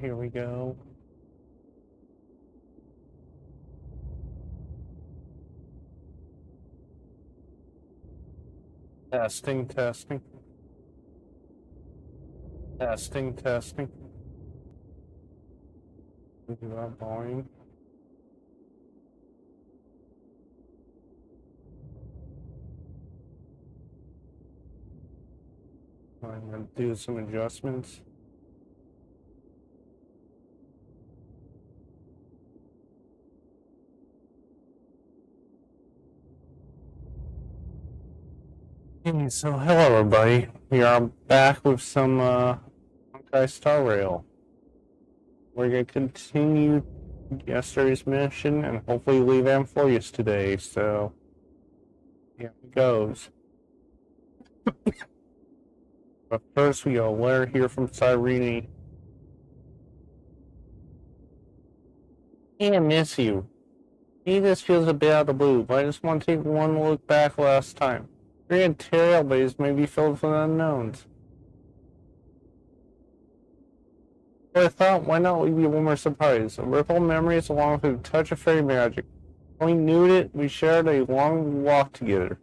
Here we go. Testing, testing. Testing, testing. We do that volume. I'm going to do some adjustments. Hey, so hello everybody. We are back with some Honkai Star Rail. We're going to continue yesterday's mission and hopefully leave Amphoreus today, so here it goes. But first we got a letter here from Cyrene. Hey, I miss you. Maybe this feels a bit out of the blue, but I just want to take one look back last time. Grand Trailways may be filled with unknowns. But I thought, why not leave you one more surprise? A ripple of memories along with a touch of fairy magic. When we knew it, we shared a long walk together.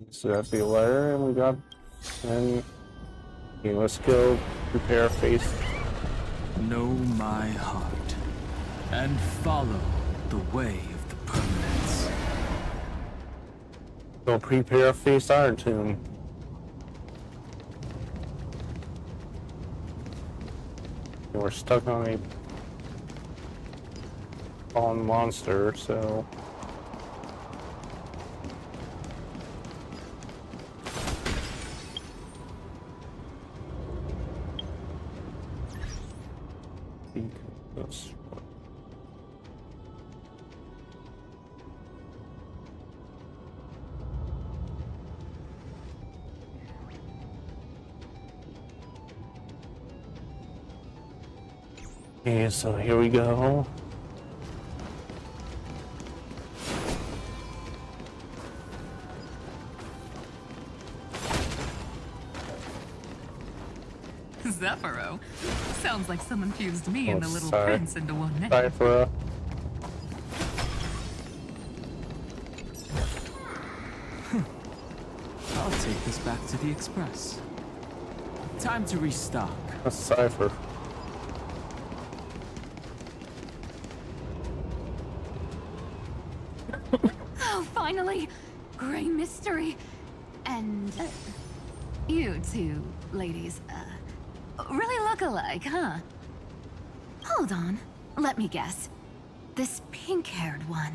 So that's the letter, and we got... And... Okay, let's go prepare a face. Know my heart, and follow the way of the permanence. Go prepare a face iron tomb. We're stuck on a fallen monster, so... This. Okay, so here we go. Zephyro. Sounds like someone fused me and the Little Sorry. Prince into one name. Sorry for I'll take this back to the Express. Time to restock. a cipher. Oh, finally! Gray mystery. And you two ladies, really look alike, huh? Hold on. Let me guess. This pink-haired one.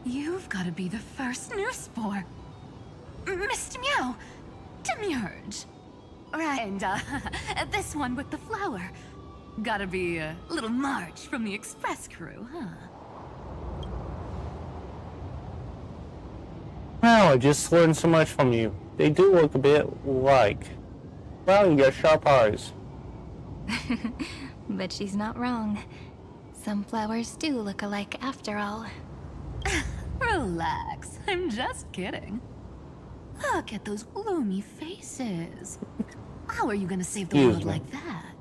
You've got to be the first new spore. Mr. Meow. Demurge. Right, and this one with the flower. Gotta be a little March from the Express crew, huh? Wow, I just learned so much from you. They do look a bit like. Wow, you got sharp eyes. But she's not wrong. Some flowers do look alike after all. Relax, I'm just kidding. Look at those gloomy faces. How are you gonna save the world like that?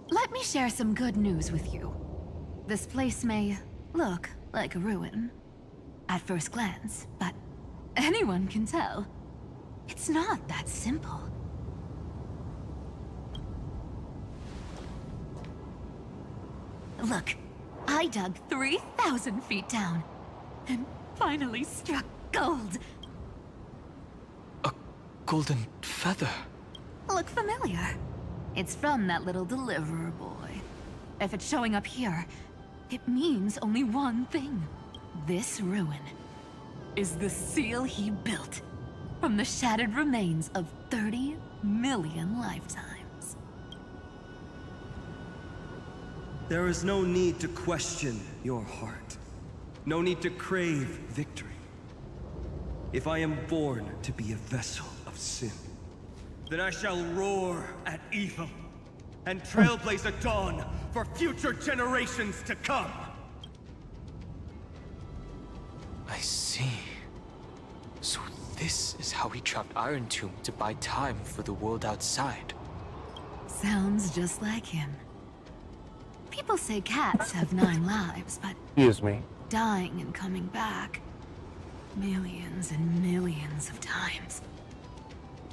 Let me share some good news with you. This place may look like a ruin at first glance, but anyone can tell. It's not that simple. Look, I dug 3,000 feet down and finally struck gold. A golden feather. Look familiar? It's from that little deliverer boy. If it's showing up here, it means only one thing. This ruin is the seal he built from the shattered remains of 30 million lifetimes. There is no need to question your heart. No need to crave victory. If I am born to be a vessel of sin, then I shall roar at evil and trailblaze a dawn for future generations to come. I see. So This is how he trapped Iron Tomb to buy time for the world outside. Sounds just like him. People say cats have 9 lives, but Excuse me. dying and coming back millions and millions of times.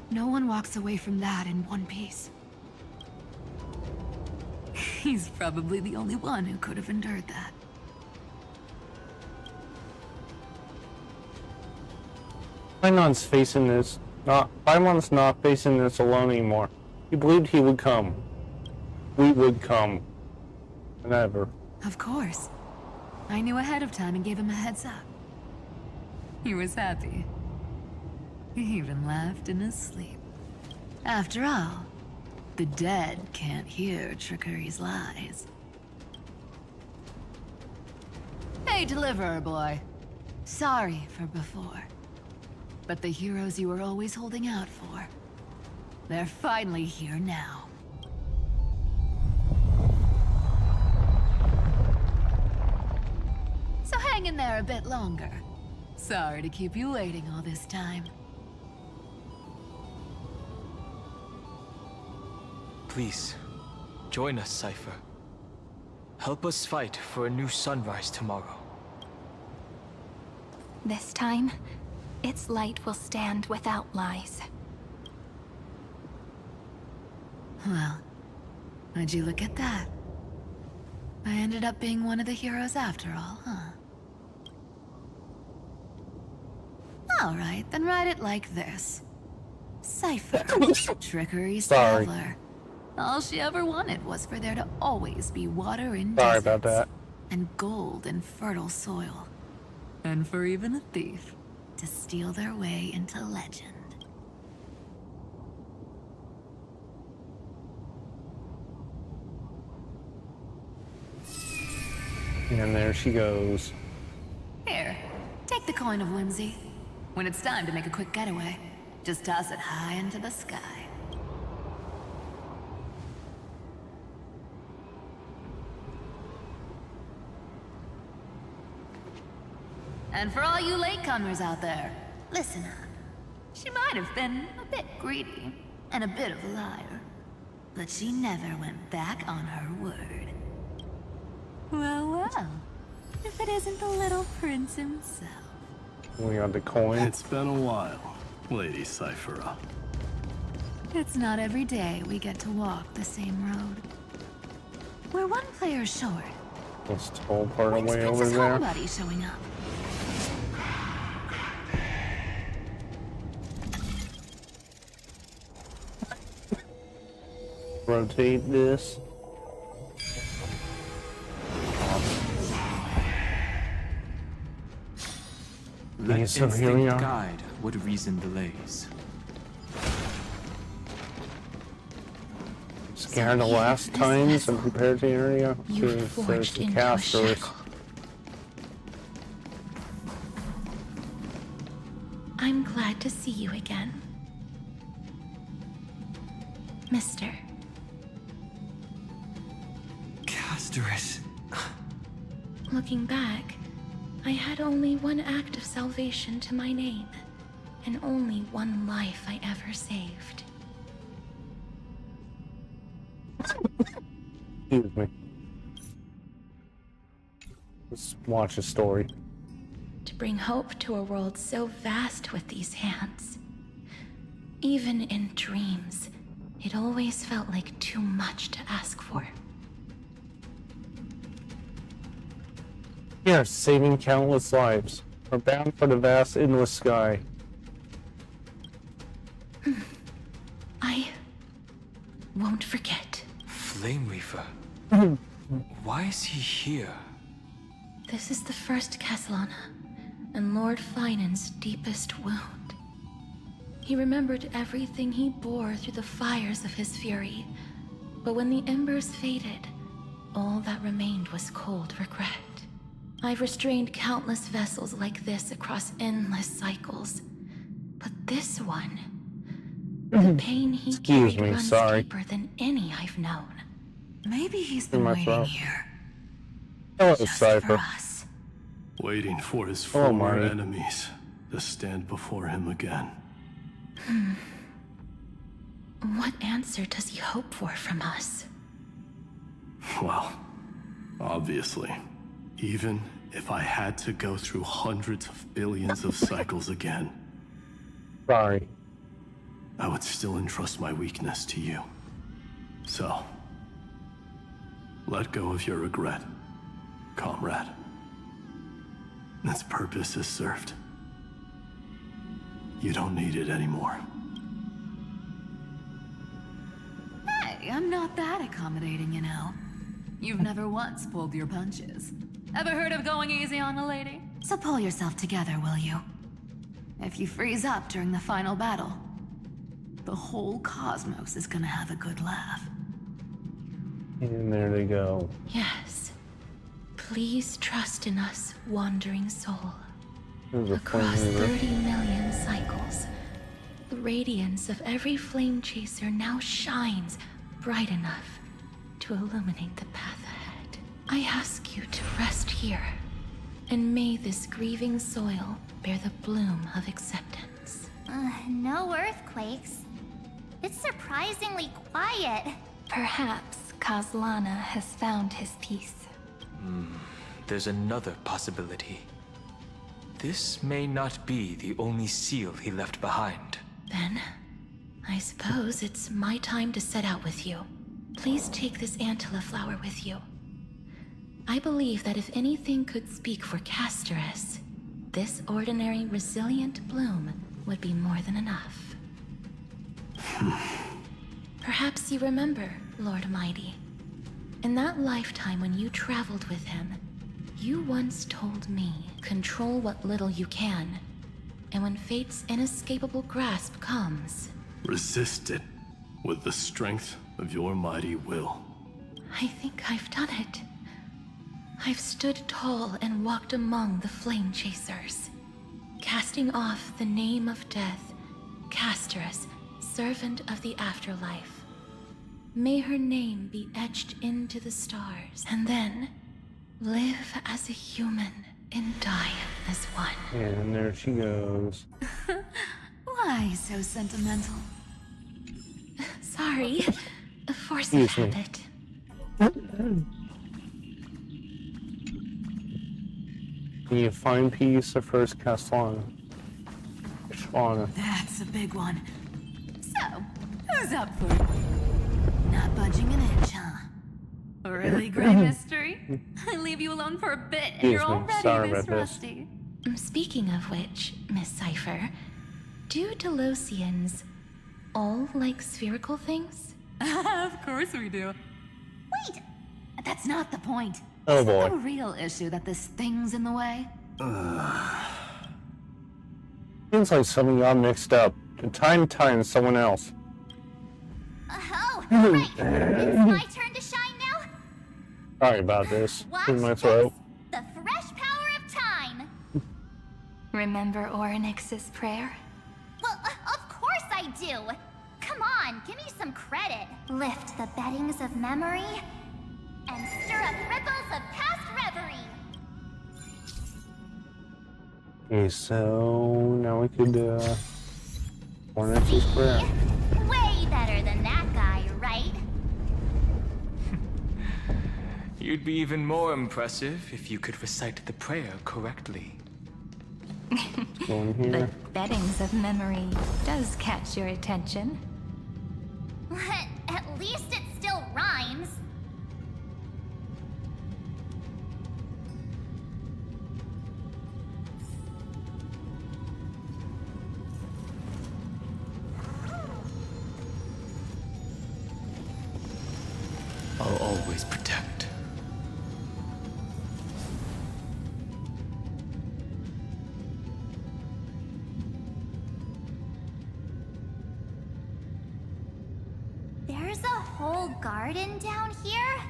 No one walks away from that in one piece. He's probably the only one who could have endured that. Paimon's facing this. Paimon's not facing this alone anymore. He believed he would come. We would come. Never. Of course. I knew ahead of time and gave him a heads up. He was happy. He even laughed in his sleep. After all, the dead can't hear Trickery's lies. Hey, Deliverer Boy. Sorry for before. But the heroes you were always holding out for, they're finally here now. So hang in there a bit longer. Sorry to keep you waiting all this time. Please, join us, Cypher. Help us fight for a new sunrise tomorrow. This time, its light will stand without lies. Well, would you look at that? I ended up being one of the heroes after all, huh? Alright, then write it like this. Cypher, Trickery's Sorry. traveler. All she ever wanted was for there to always be water in Sorry deserts, about that. and gold in fertile soil. And for even a thief to steal their way into legend. And there she goes. Here, take the coin of whimsy. When it's time to make a quick getaway, just toss it high into the sky. And for all you latecomers out there, listen up. She might have been a bit greedy and a bit of a liar, but she never went back on her word. Well, well, if it isn't the little prince himself. We got the coin. It's been a while, Lady Cyphera. It's not every day we get to walk the same road. We're one player short. This whole part of When's way over Princess there. Homebody showing up? Rotate this. Let Yeah, so here we instinct are. guide what reason delays. Scan the So last this times vessel and prepare the area you to forged search the into a casters. shackle. I'm glad to see you again. Mister. Casterus. Looking back, I had only one act of salvation to my name, and only one life I ever saved. Excuse me. Let's watch a story. To bring hope to a world so vast with these hands. Even in dreams, it always felt like too much to ask for. Here, saving countless lives. We're bound for the vast, endless sky. I won't forget. Flame Reaver. Why is he here? This is the first Castellana, and Lord Finan's deepest wound. He remembered everything he bore through the fires of his fury, but when the embers faded, all that remained was cold regret. I've restrained countless vessels like this across endless cycles, but this one, the pain he Excuse carried me, runs sorry. deeper than any I've known. Maybe he's In been my waiting throat. here. Hello, Just Cypher. for us. Waiting for his Oh, former Marty. enemies. to stand before him again. What answer does he hope for from us? Well, obviously, even if I had to go through hundreds of billions of cycles again, Sorry. I would still entrust my weakness to you. So, let go of your regret, comrade. Its purpose is served. You don't need it anymore. Hey, I'm not that accommodating, you know. You've never once pulled your punches. Ever heard of going easy on a lady? So pull yourself together, will you? If you freeze up during the final battle, the whole cosmos is gonna have a good laugh. And there they go. Yes. Please trust in us, wandering soul. There's a Across flame reaver. 30 million cycles, the radiance of every flame chaser now shines bright enough to illuminate the path ahead. I ask you to rest here, and may this grieving soil bear the bloom of acceptance. No earthquakes. It's surprisingly quiet. Perhaps Kazlana has found his peace. There's another possibility. This may not be the only seal he left behind. Then, I suppose it's my time to set out with you. Please take this Antilla flower with you. I believe that if anything could speak for Casterus, this ordinary, resilient bloom would be more than enough. Perhaps you remember, Lord Mighty. In that lifetime when you traveled with him, you once told me, control what little you can, and when fate's inescapable grasp comes... Resist it with the strength of your mighty will. I think I've done it. I've stood tall and walked among the flame chasers, casting off the name of death, Casterus, servant of the afterlife. May her name be etched into the stars, and then live as a human and die as one. And there she goes. Why so sentimental? Sorry, a force of Excuse me. habit. Can you find peace or first Castellana? That's a big one. So, who's up for it? Not budging an inch, huh? A really great mystery? I leave you alone for a bit and you're Excuse me, already sorry Miss about this. Rusty. Speaking of which, Miss Cipher, do Delosians all like spherical things? Of course we do. Wait! That's not the point. Oh Isn't boy. the real issue that this thing's in the way? Seems like something got mixed up. Time someone else. Oh, right. It's my turn to shine now. Sorry about this. Watch In my this. throat. The fresh power of time. Remember Orynyx's prayer? Well, of course I do. Come on, give me some credit. Lift the beddings of memory and stir up ripples of past reverie. Okay, so now we could Hornets' prayer. Way better than that guy, right? You'd be even more impressive if you could recite the prayer correctly. Go in The here. beddings of memory does catch your attention. At least it still rhymes. I'll always protect. There's a whole garden down here?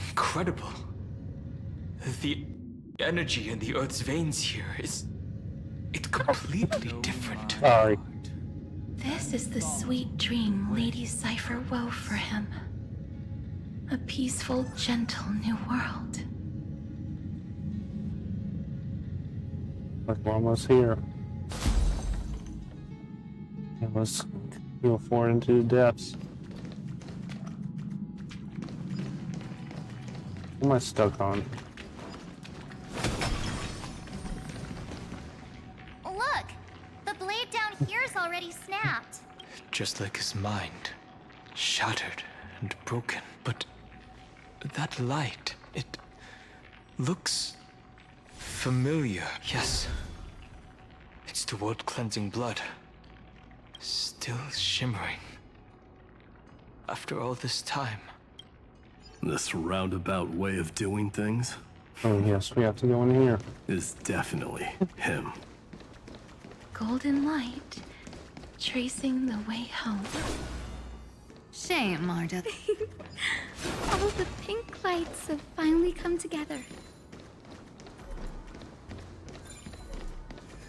Incredible. The energy in the Earth's veins here is... it's completely different. Sorry. This is the sweet dream Lady Cipher wove for him. A peaceful, gentle new world. We're almost here. And let's go forward into the depths. What am I stuck on? Look! The blade down here's already snapped. Just like his mind. Shattered and broken. But that light, it looks familiar. Yes. It's the world-cleansing blood. Still shimmering. After all this time. This roundabout way of doing things Oh yes, we have to go in here. is definitely him. Golden light, tracing the way home. Shame, Marduk. All the pink lights have finally come together.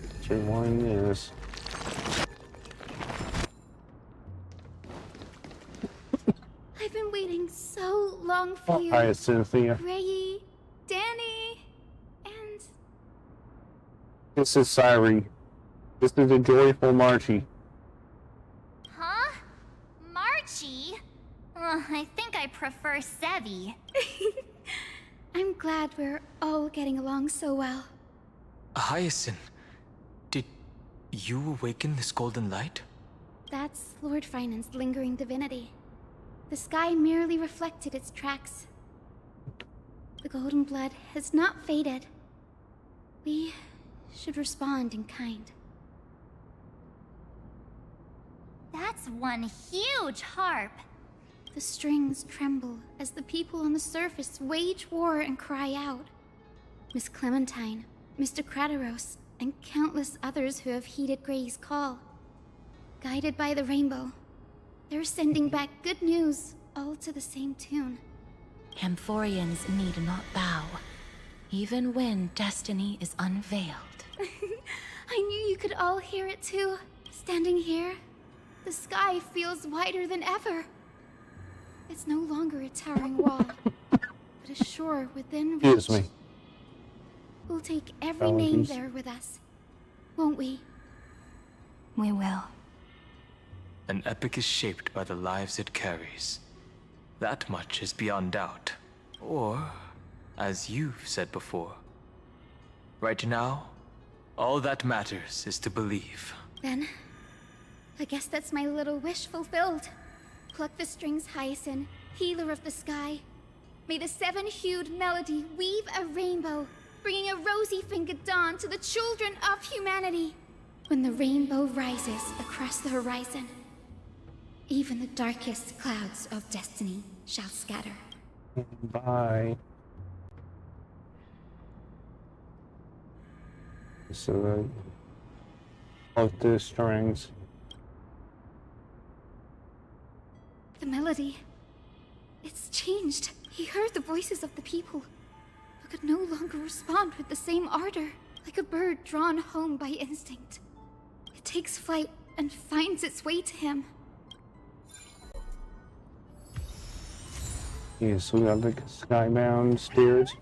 Let's rewind this. I've been waiting so long for you. Hi, Cynthia. Rayi, Danny, and This is Syri. This is a joyful Marchie. Huh? Marchie? I think I prefer Sevi. I'm glad we're all getting along so well. Hyacinth, did you awaken this golden light? That's Lord Finan's lingering divinity. The sky merely reflected its tracks. The golden blood has not faded. We should respond in kind. That's one huge harp. The strings tremble as the people on the surface wage war and cry out. Miss Clementine, Mr. Krateros, and countless others who have heeded Grey's call. Guided by the rainbow, they're sending back good news, all to the same tune. Amphoreans need not bow, even when destiny is unveiled. I knew you could all hear it too. Standing here, the sky feels wider than ever. It's no longer a towering wall, but a shore within reach. Excuse me. We'll take every name Apologies. there with us, won't we? We will. An epic is shaped by the lives it carries. That much is beyond doubt. Or, as you've said before, right now, all that matters is to believe. Then, I guess that's my little wish fulfilled. Pluck the strings, Hyacinth, healer of the sky. May the seven-hued melody weave a rainbow, bringing a rosy-fingered dawn to the children of humanity. When the rainbow rises across the horizon, even the darkest clouds of destiny shall scatter. Bye. So both the strings. The melody, it's changed. He heard the voices of the people, but could no longer respond with the same ardor, like a bird drawn home by instinct. It takes flight and finds its way to him. Yes, we got the skybound spirits.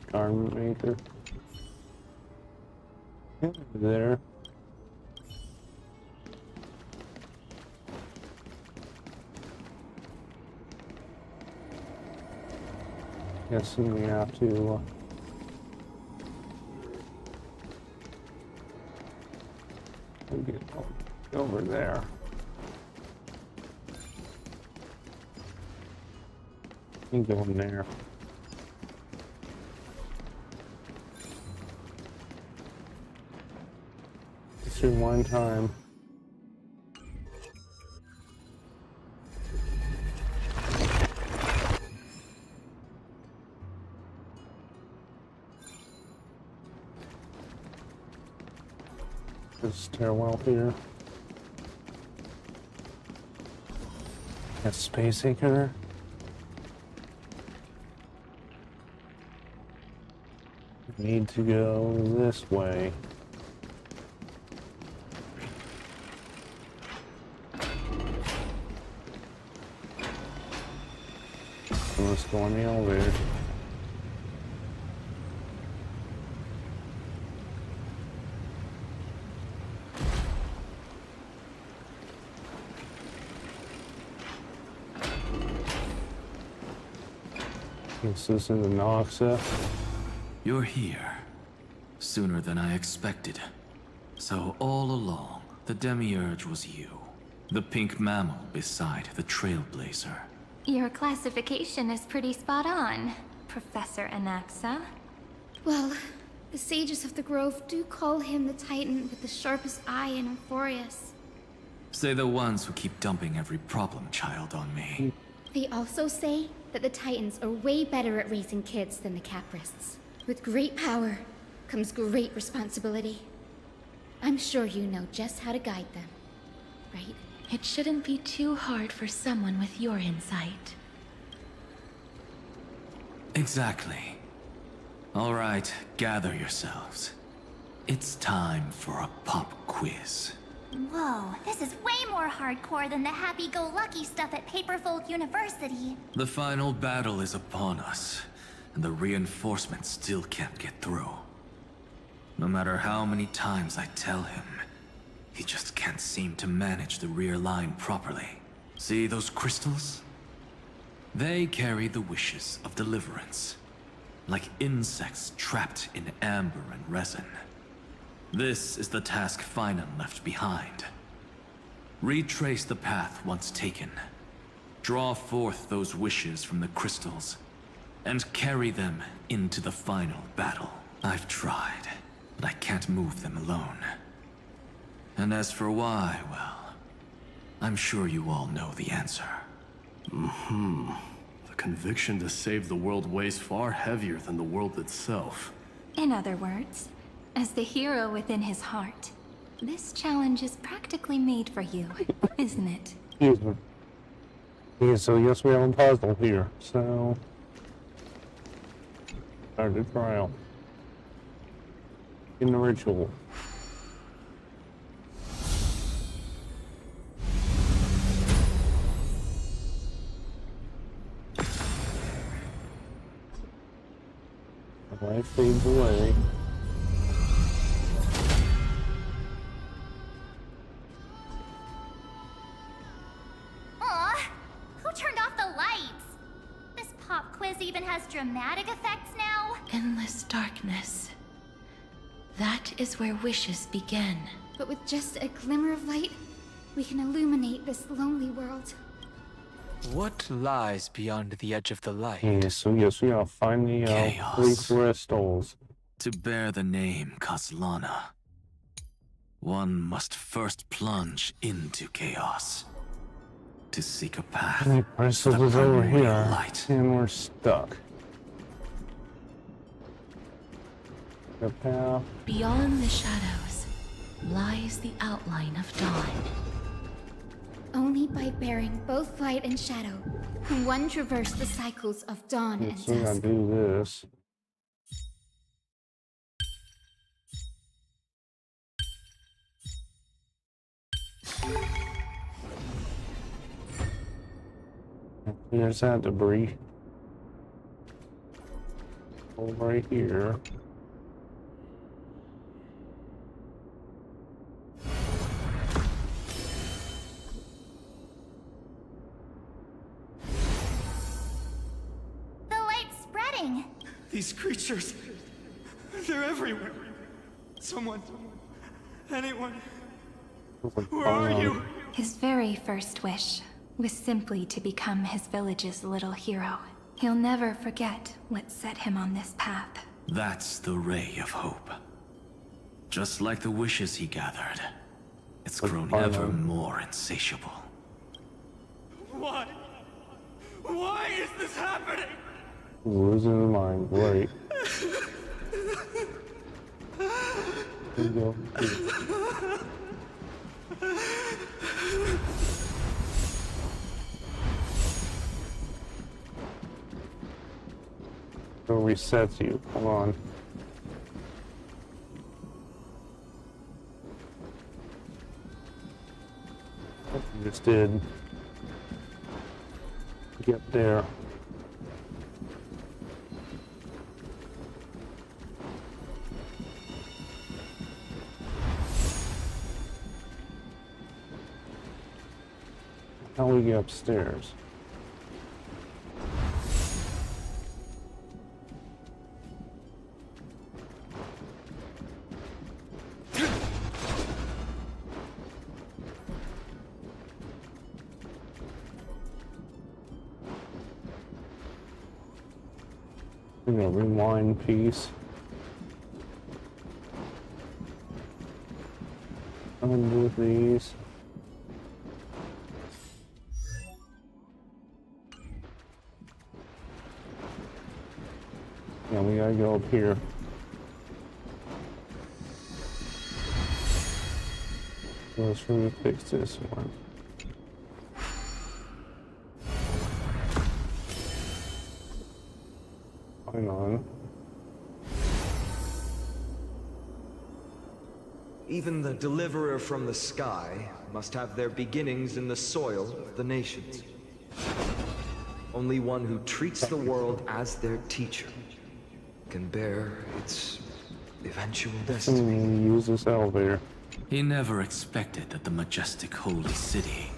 Garment maker. Yeah, there. Guessing we have to get over there. You go in there. Let's do one time. This stairwell here. That space acre. Need to go this way. Let's go on the elevator. This is in the Noxa. You're here. Sooner than I expected. So all along, the Demiurge was you. The pink mammal beside the Trailblazer. Your classification is pretty spot on, Professor Anaxa. Well, the sages of the Grove do call him the Titan with the sharpest eye in Amphoreus. Say the ones who keep dumping every problem child on me. They also say that the Titans are way better at raising kids than the Caprists. With great power comes great responsibility. I'm sure you know just how to guide them, right? It shouldn't be too hard for someone with your insight. Exactly. All right, gather yourselves. It's time for a pop quiz. Whoa, this is way more hardcore than the happy-go-lucky stuff at Paperfold University. The final battle is upon us, and the reinforcements still can't get through. No matter how many times I tell him, he just can't seem to manage the rear line properly. See those crystals? They carry the wishes of deliverance, like insects trapped in amber and resin. This is the task Finan left behind. Retrace the path once taken. Draw forth those wishes from the crystals, and carry them into the final battle. I've tried, but I can't move them alone. And as for why, well, I'm sure you all know the answer. The conviction to save the world weighs far heavier than the world itself. In other words, as the hero within his heart, this challenge is practically made for you, isn't it? Excuse me. Yeah, so yes, we have a puzzle here. So, start the trial. In the ritual. The light fades away. Aw, who turned off the lights? This pop quiz even has dramatic effects now? Endless darkness. That is where wishes begin. But with just a glimmer of light, we can illuminate this lonely world. What lies beyond the edge of the light? Yes, we gotta find the Chaos. 3 crystals. To bear the name Kaslana, one must first plunge into chaos. To seek a path. The crystals to the is over primordial here, light. and we're stuck. The path. Beyond the shadows lies the outline of dawn. Only by bearing both light and shadow can one traverse the cycles of dawn and So we gotta dusk. do this. There's that debris. Over right here. The light's spreading. These creatures, they're everywhere. Someone, anyone, where are you? His very first wish was simply to become his village's little hero. He'll never forget what set him on this path. That's the ray of hope. Just like the wishes he gathered, it's grown ever more insatiable. Why? Why is this happening? Losing his mind, great. Here we go. So resets you. Come on. You just did. Get there. How do we get upstairs? You know, rewind piece. Undo these. Yeah, we gotta go up here. Let's really fix this one. Hang on. Even the deliverer from the sky must have their beginnings in the soil of the nations. Only one who treats the world as their teacher can bear its eventual destiny. Use this elevator. He never expected that the majestic holy city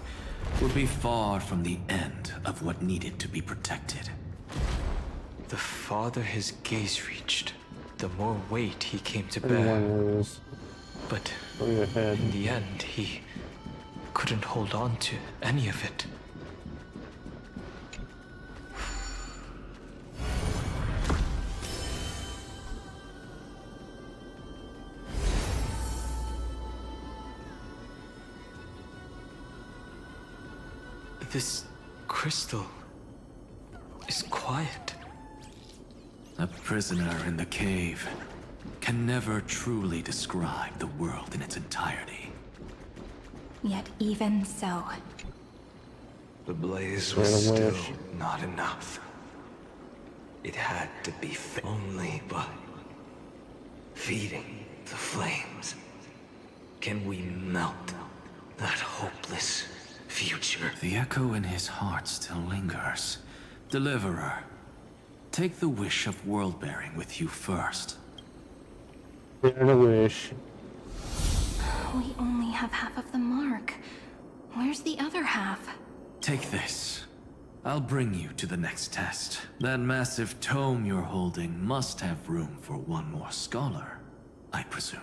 would be far from the end of what needed to be protected. The farther his gaze reached, the more weight he came to Everyone bear. is But way ahead. in the end, he couldn't hold on to any of it. This crystal is quiet. A prisoner in the cave can never truly describe the world in its entirety. Yet even so, The blaze Great was still wish. not enough. It had to be only by feeding the flames can we melt that hopeless future. The echo in his heart still lingers. Deliverer, take the wish of world-bearing with you first. Dare to wish. we only have half of the mark. Where's the other half? Take this. I'll bring you to the next test. That massive tome you're holding must have room for one more scholar, I presume.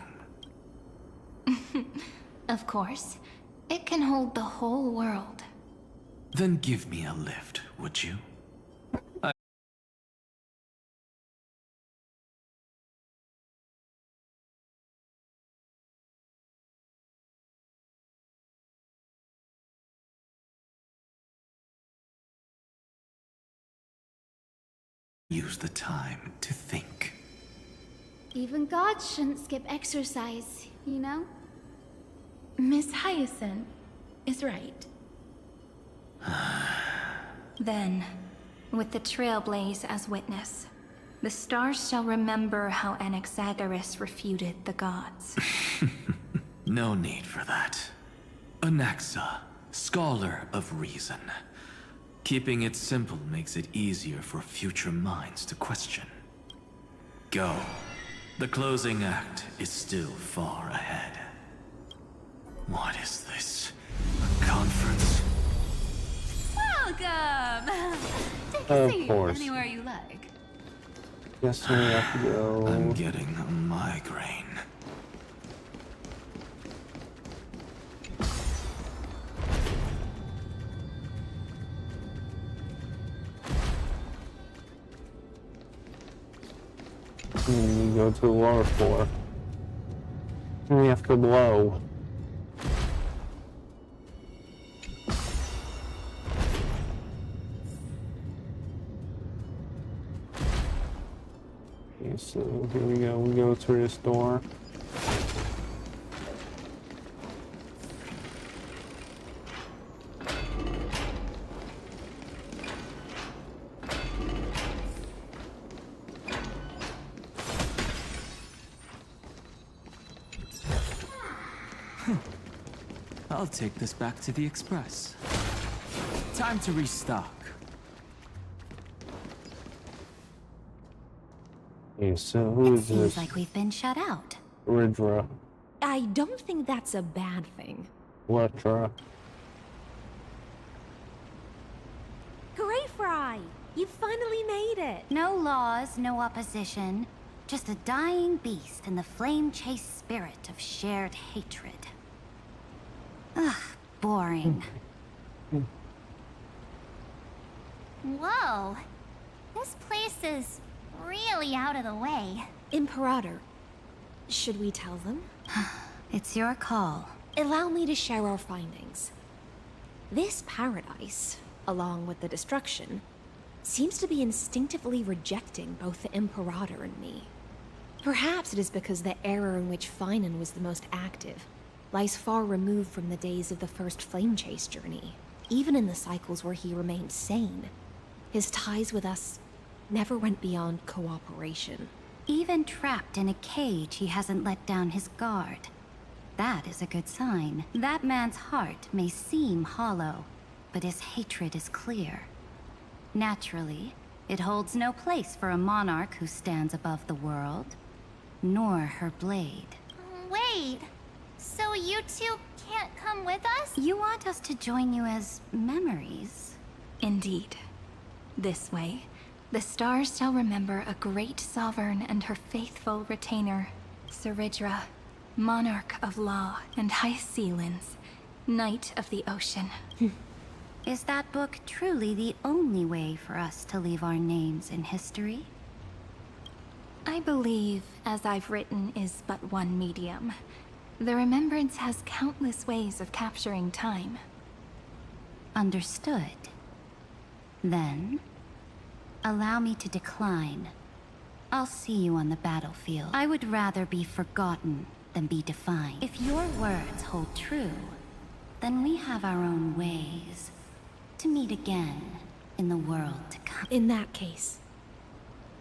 Of course. It can hold the whole world. Then give me a lift, would you? Use the time to think. Even gods shouldn't skip exercise, you know? Miss Hyacinth is right. Then, with the Trailblaze as witness, the stars shall remember how Anaxagoras refuted the gods. No need for that. Anaxa, scholar of reason. Keeping it simple makes it easier for future minds to question. Go. The closing act is still far ahead. What is this? A conference? Welcome! Take a Of seat course. anywhere you like. Guess we have to go. I'm getting a migraine. We go to the lower floor. And we have to blow. Okay, so here we go. We go through this door. I'll take this back to the Express. Time to restock. Okay, so who is Seems this? like we've been shut out. Ridra. I don't think that's a bad thing. Electra. Hooray, Fry! You finally made it! No laws, no opposition. Just a dying beast and the flame-chased spirit of shared hatred. Ugh, boring. Whoa. This place is really out of the way. Imperator, should we tell them? It's your call. Allow me to share our findings. This paradise, along with the destruction, seems to be instinctively rejecting both the Imperator and me. Perhaps it is because the era in which Finan was the most active lies far removed from the days of the first Flame Chase journey. Even in the cycles where he remained sane, his ties with us never went beyond cooperation. Even trapped in a cage, he hasn't let down his guard. That is a good sign. That man's heart may seem hollow, but his hatred is clear. Naturally, it holds no place for a monarch who stands above the world, nor her blade. Wait, so you two can't come with us? You want us to join you as memories? Indeed. This way, the stars shall remember a great sovereign and her faithful retainer, Seridra, monarch of law and high sealands, knight of the ocean. Is that book truly the only way for us to leave our names in history? I believe, as I've written, is but one medium. The remembrance has countless ways of capturing time. Understood. Then, allow me to decline. I'll see you on the battlefield. I would rather be forgotten than be defined. If your words hold true, then we have our own ways to meet again in the world to come. In that case,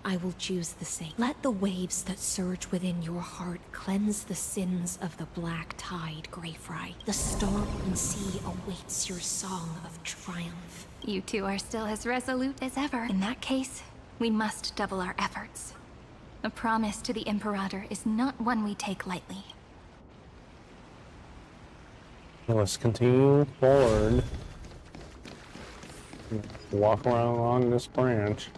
I will choose the same. Let the waves that surge within your heart cleanse the sins of the black tide, Greyfry. The storm and sea awaits your song of triumph. You two are still as resolute as ever. In that case, we must double our efforts. A promise to the Imperator is not one we take lightly. Let's continue forward. Walk around along this branch.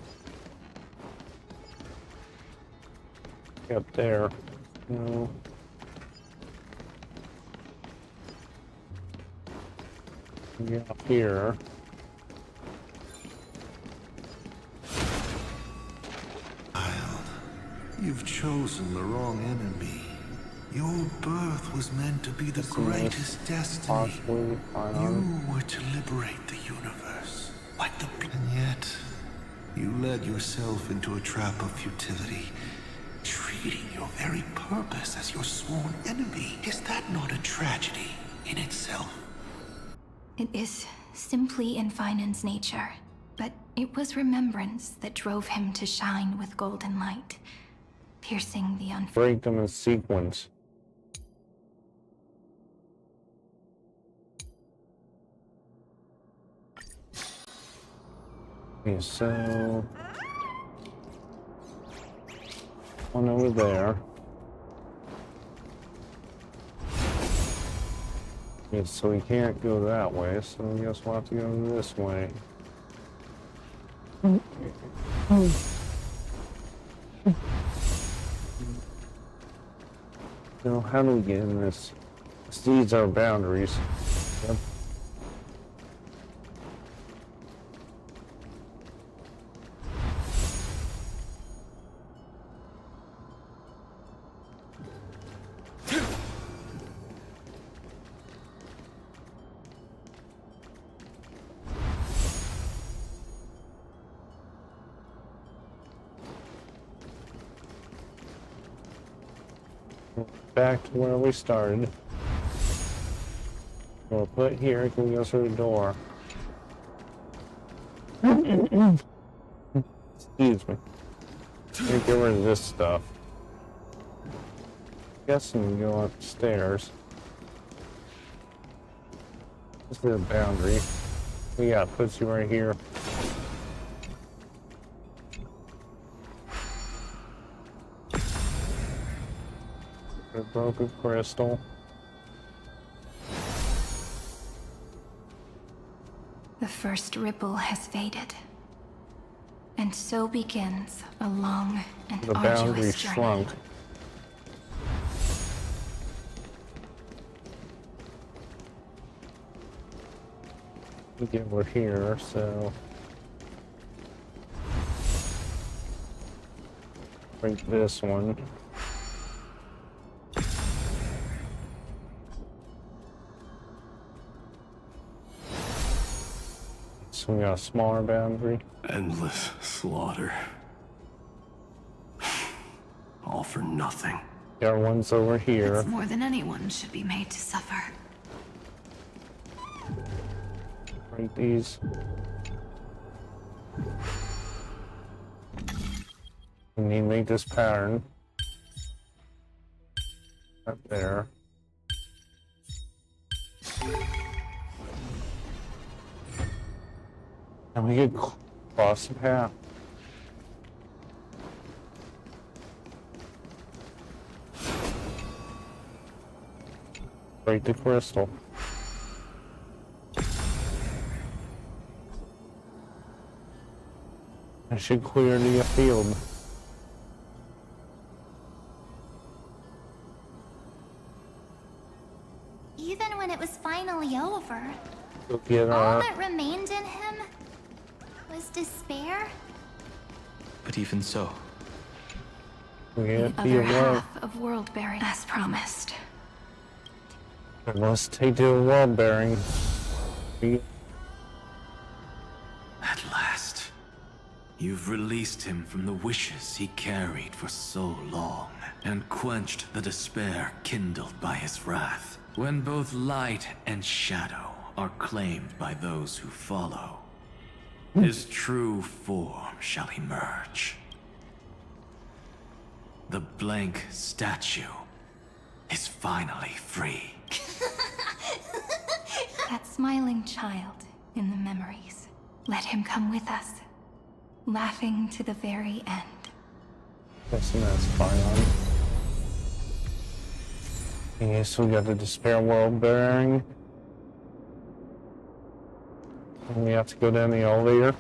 Up there. No. Get up here. You've chosen the wrong enemy. Your birth was meant to be the greatest destiny. Possibly You were to liberate the universe. Like the... And yet, you led yourself into a trap of futility, treating your very purpose as your sworn enemy. Is that not a tragedy in itself? It is simply in Finan's nature, but it was remembrance that drove him to shine with golden light, piercing the break them in sequence. Okay, so one over there. Okay, so we can't go that way, so I guess we'll have to go this way. So how do we get in this? These are boundaries. Yep. Back to where we started. We'll put here, can we go through the door? Excuse me. Let me get rid of this stuff. Guessing we go upstairs. This is the boundary. We got puts you right here. A broken crystal. The first ripple has faded. And so begins a long and The boundary arduous journey. shrunk. Again, we're here, so Drink this one. So we got a smaller boundary. Endless slaughter. All for nothing. Got ones over here. That's more than anyone should be made to suffer. Drink these. We need to make this pattern. Up there. And we could cross the path. Break the crystal. I should clear the field. Even when it was finally over, Go get all that remained in him was despair. But even so, the Other world. half of world bearing, as promised. We must take the world bearing. At last, you've released him from the wishes he carried for so long, and quenched the despair kindled by his wrath. When both light and shadow are claimed by those who follow, his true form shall emerge. The blank statue is finally free. That smiling child in the memories. Let him come with us, laughing to the very end. Guessing that's fine. Okay, so we got the despair world bearing. And we have to go down the elevator.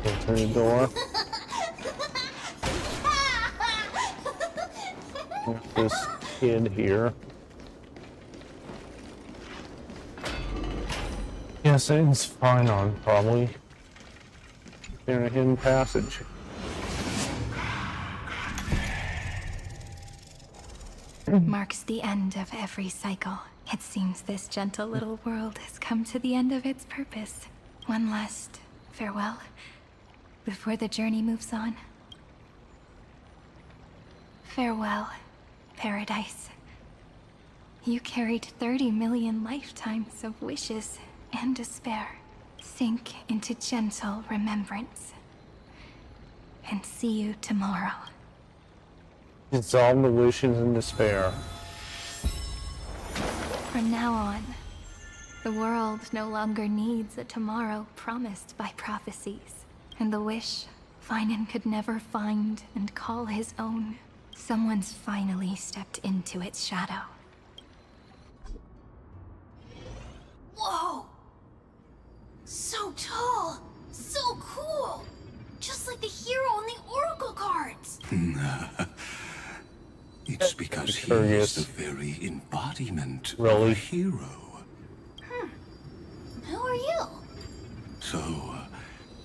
Go through the door. This kid here. Yes, it's fine on probably. In a hidden passage. Marks the end of every cycle. It seems this gentle little world has come to the end of its purpose. One last farewell before the journey moves on. Farewell, paradise. You carried 30 million lifetimes of wishes and despair. Sink into gentle remembrance. And see you tomorrow. Dissolve the wishes and despair. From now on, the world no longer needs a tomorrow promised by prophecies. And the wish Finan could never find and call his own. Someone's finally stepped into its shadow. Whoa! So tall! So cool! Just like the hero in the Oracle cards! It's because he Curious. is the very embodiment of Really? a hero. Who are you? So,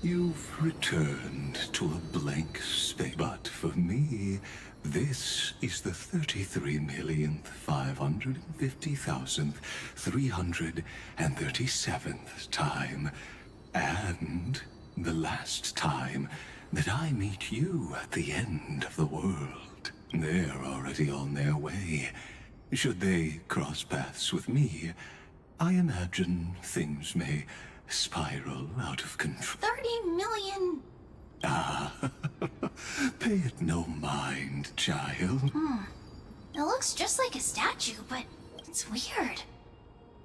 you've returned to a blank space. But for me, this is the 33,550,337th time. And the last time that I meet you at the end of the world. They're already on their way. Should they cross paths with me, I imagine things may spiral out of control. 30 million... Ah, pay it no mind, child. It looks just like a statue, but it's weird.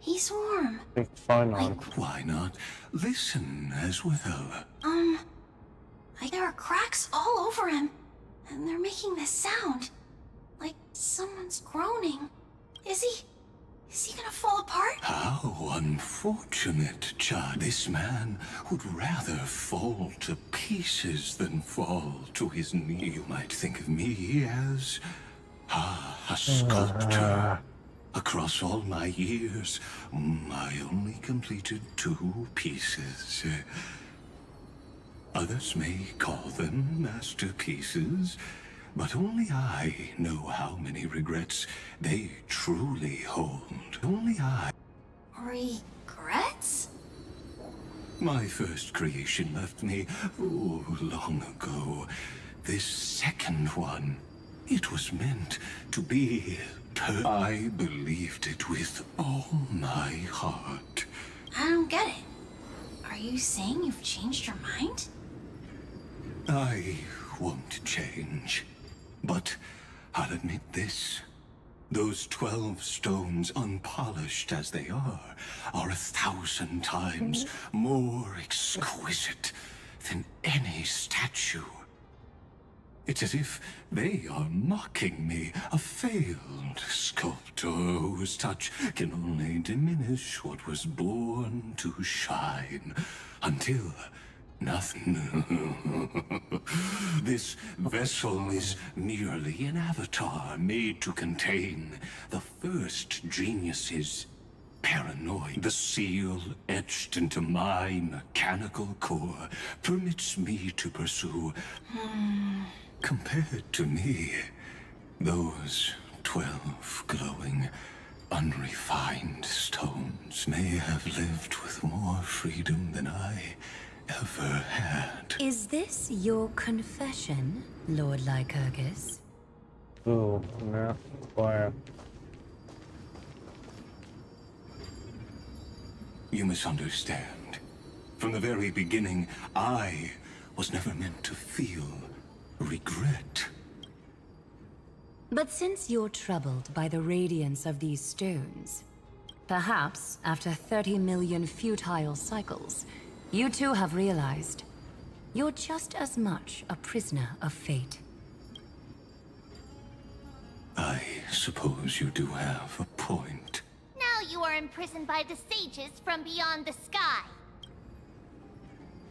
He's warm. Think fine on. Why not listen as well? There are cracks all over him. And they're making this sound. Like someone's groaning. Is he Is he gonna fall apart? How unfortunate, child. This man would rather fall to pieces than fall to his knee. You might think of me as a sculptor. Across all my years, I only completed 2 pieces. Others may call them masterpieces, but only I know how many regrets they truly hold. Only I. Regrets? My first creation left me, long ago. This second one, it was meant to be. I believed it with all my heart. I don't get it. Are you saying you've changed your mind? I won't change. But I'll admit this. Those 12 stones, unpolished as they are 1,000 times more exquisite than any statue. It's as if they are mocking me, a failed sculptor whose touch can only diminish what was born to shine, until nothing. This vessel is merely an avatar made to contain the first genius's paranoid. The seal etched into my mechanical core permits me to pursue. Compared to me, those 12 glowing, unrefined stones may have lived with more freedom than I ever had. Is this your confession, Lord Lycurgus? Ooh, no, fire. You misunderstand. From the very beginning, I was never meant to feel regret. But since you're troubled by the radiance of these stones, perhaps after 30 million futile cycles, you too have realized you're just as much a prisoner of fate. I suppose you do have a point. Now you are imprisoned by the sages from beyond the sky.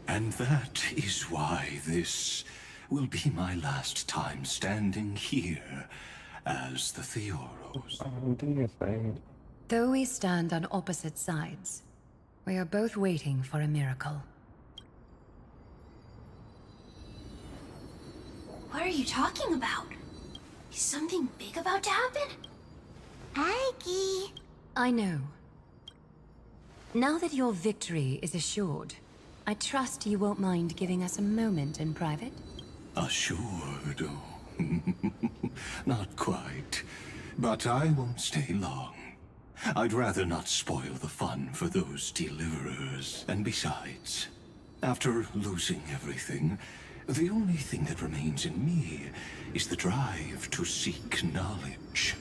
And that is why this will be my last time standing here as the Theoros. Do you think? Though we stand on opposite sides, we are both waiting for a miracle. What are you talking about? Is something big about to happen? Aggie. I know. Now that your victory is assured, I trust you won't mind giving us a moment in private? Assured, oh. Not quite. But I won't stay long. I'd rather not spoil the fun for those deliverers. And besides, after losing everything, the only thing that remains in me is the drive to seek knowledge.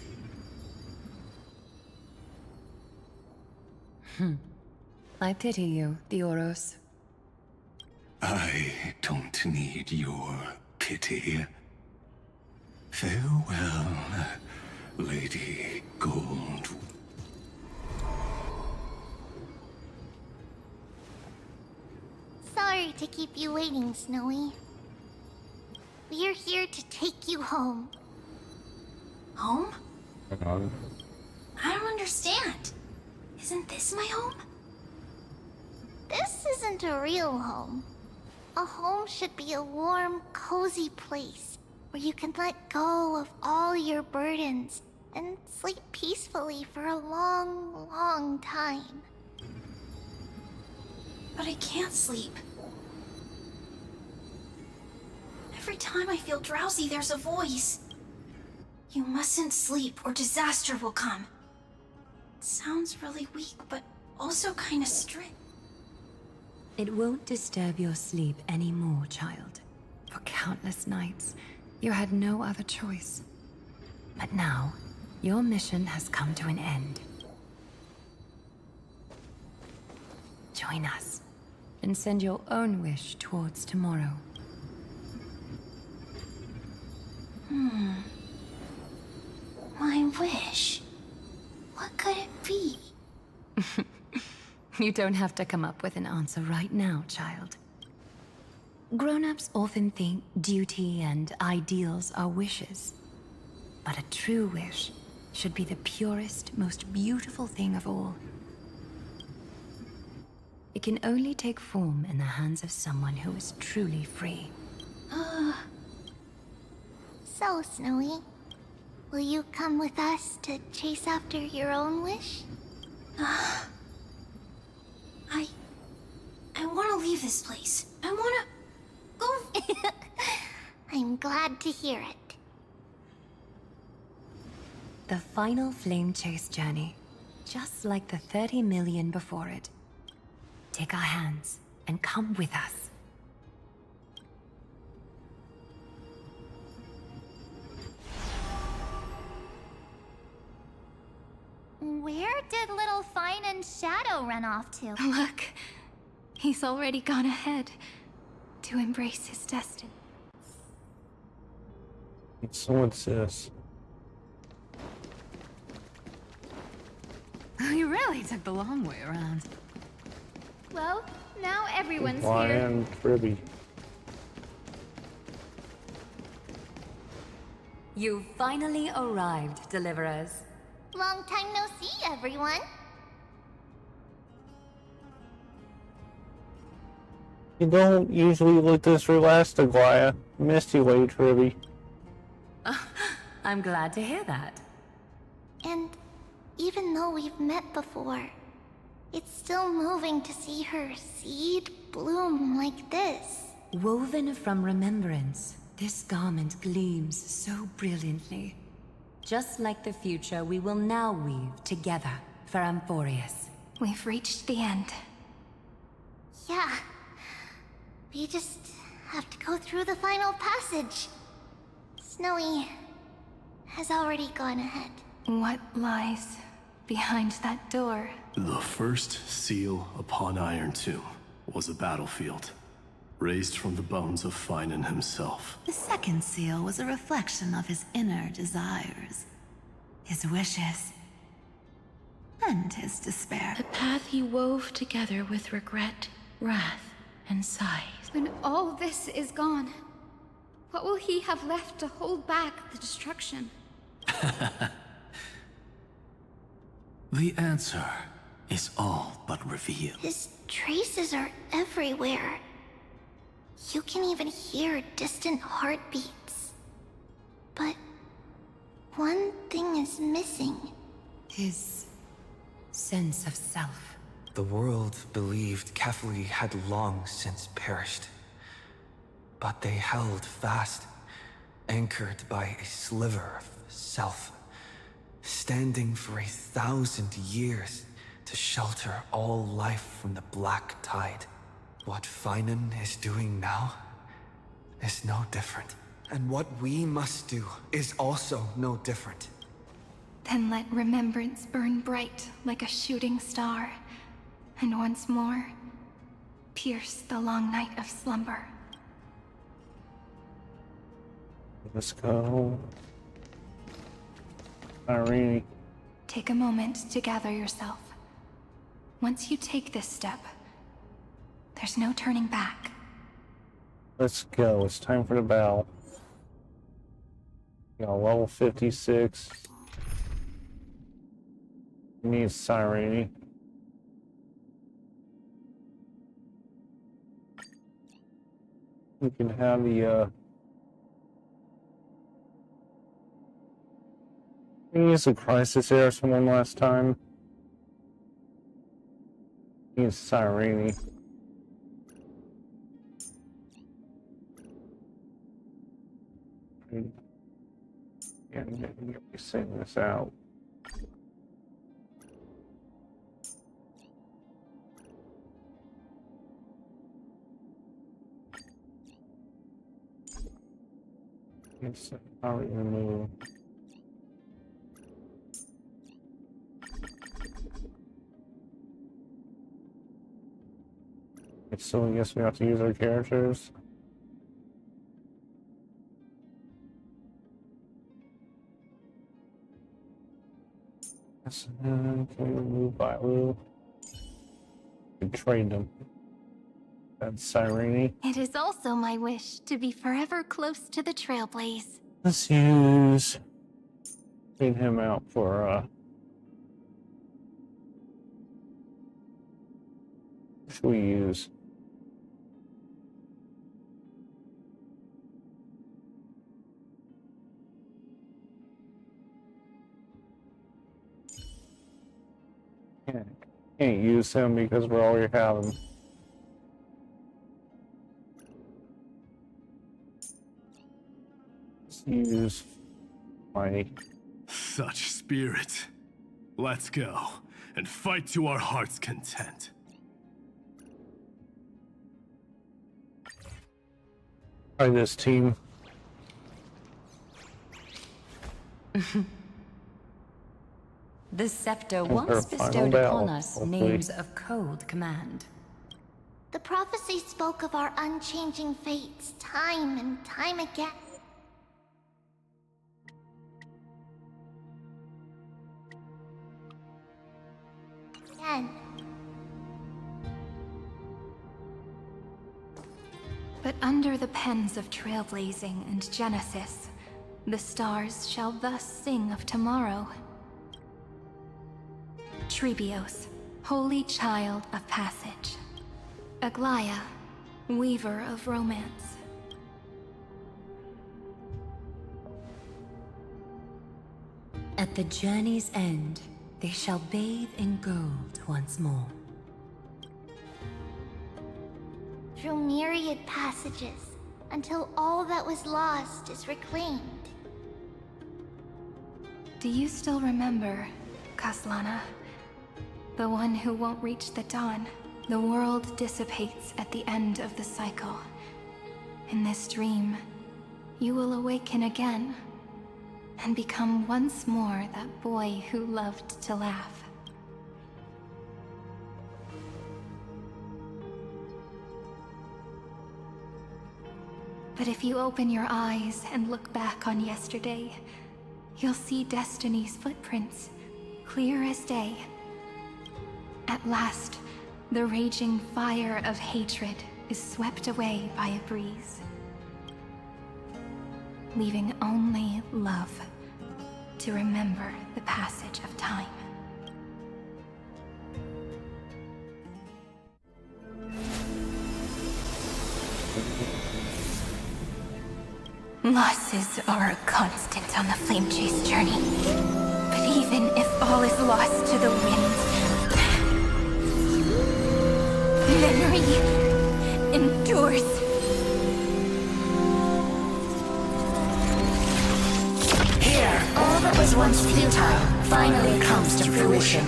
I pity you, Theoros. I don't need your pity. Farewell, Lady Gold. Sorry to keep you waiting, Snowy. We're here to take you home. Home? Hang on. I don't understand. Isn't this my home? This isn't a real home. A home should be a warm, cozy place where you can let go of all your burdens and sleep peacefully for a long, long time. But I can't sleep. Every time I feel drowsy, there's a voice. You mustn't sleep or disaster will come. It sounds really weak, but also kind of strict. It won't disturb your sleep anymore, child. For countless nights, you had no other choice. But now, your mission has come to an end. Join us, and send your own wish towards tomorrow. My wish. What could it be? You don't have to come up with an answer right now, child. Grown-ups often think duty and ideals are wishes. But a true wish should be the purest, most beautiful thing of all. It can only take form in the hands of someone who is truly free. So, Snowy, will you come with us to chase after your own wish? I want to leave this place. I want to go. I'm glad to hear it. The final flame chase journey, just like the 30 million before it. Take our hands and come with us. Where did little Fine and Shadow run off to? Look, he's already gone ahead to embrace his destiny. So what's this? You really took the long way around. Well, now everyone's here. Lion Tribby. You finally arrived, Deliverers. Long time no see, everyone. You don't usually look this relaxed, Aguaya. Missed you late, Tribby. I'm glad to hear that. And even though we've met before, it's still moving to see her seed bloom like this. Woven from remembrance, this garment gleams so brilliantly. Just like the future we will now weave together for Amphoreus. We've reached the end. Yeah. We just have to go through the final passage. Snowy has already gone ahead. What lies behind that door? The first seal upon Iron Tomb was a battlefield, raised from the bones of Finan himself. The second seal was a reflection of his inner desires, his wishes, and his despair. The path he wove together with regret, wrath, and sighs. When all this is gone, what will he have left to hold back the destruction? The answer is all but revealed. His traces are everywhere. You can even hear distant heartbeats. But one thing is missing. His sense of self. The world believed Kefli had long since perished. But they held fast, anchored by a sliver of self, standing for 1,000 years to shelter all life from the black tide. What Finan is doing now is no different. And what we must do is also no different. Then let remembrance burn bright like a shooting star, and once more, pierce the long night of slumber. Let's go. Irene. Take a moment to gather yourself. Once you take this step, there's no turning back. Let's go. It's time for the battle. Got level 56. Needs Cyrene. We can have the we can use the crisis here one last time. Needs Cyrene. Yeah, maybe sing this out. Yes, I'll remove. So I guess we have to use our characters. Can we move by Lou? Trade them. That's Sirene. It is also my wish to be forever close to the Trailblaze. Let's use. Clean him out for what should we use? Can't use him because we already have him. Let's use my. Such spirit. Let's go and fight to our heart's content. Try this team. The scepter Her once final bestowed battle, upon us hopefully. names of cold command. The prophecy spoke of our unchanging fates time and time again. But under the pens of Trailblazing and Genesis, the stars shall thus sing of tomorrow. Trebios, holy child of passage. Aglaia, weaver of romance. At the journey's end, they shall bathe in gold once more. Through myriad passages, until all that was lost is reclaimed. Do you still remember, Kaslana? The one who won't reach the dawn. The world dissipates at the end of the cycle. In this dream, you will awaken again, and become once more that boy who loved to laugh. But if you open your eyes and look back on yesterday, you'll see Destiny's footprints, clear as day. At last, the raging fire of hatred is swept away by a breeze, leaving only love to remember the passage of time. Losses are a constant on the Flame Chase journey. But even if all is lost to the wind, memory endures. Here, all that was once futile finally comes to fruition.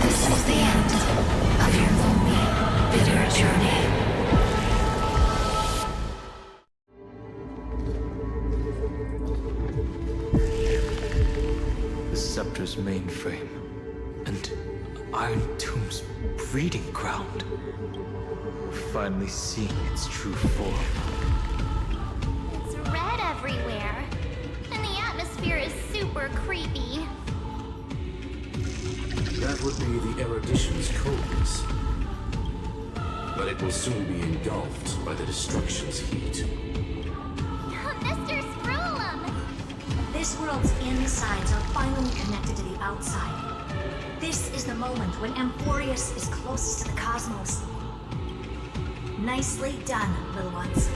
This is the end of your lonely, bitter journey. The Scepter's mainframe, and Iron Tomb's breeding ground. We're finally seeing its true form. It's red everywhere, and the atmosphere is super creepy. That would be the erudition's coldness. But it will soon be engulfed by the destruction's heat. Mr. Scrollum! This world's insides are finally connected to the outside. This is the moment when Amphoreus is closest to the cosmos. Nicely done, little ones.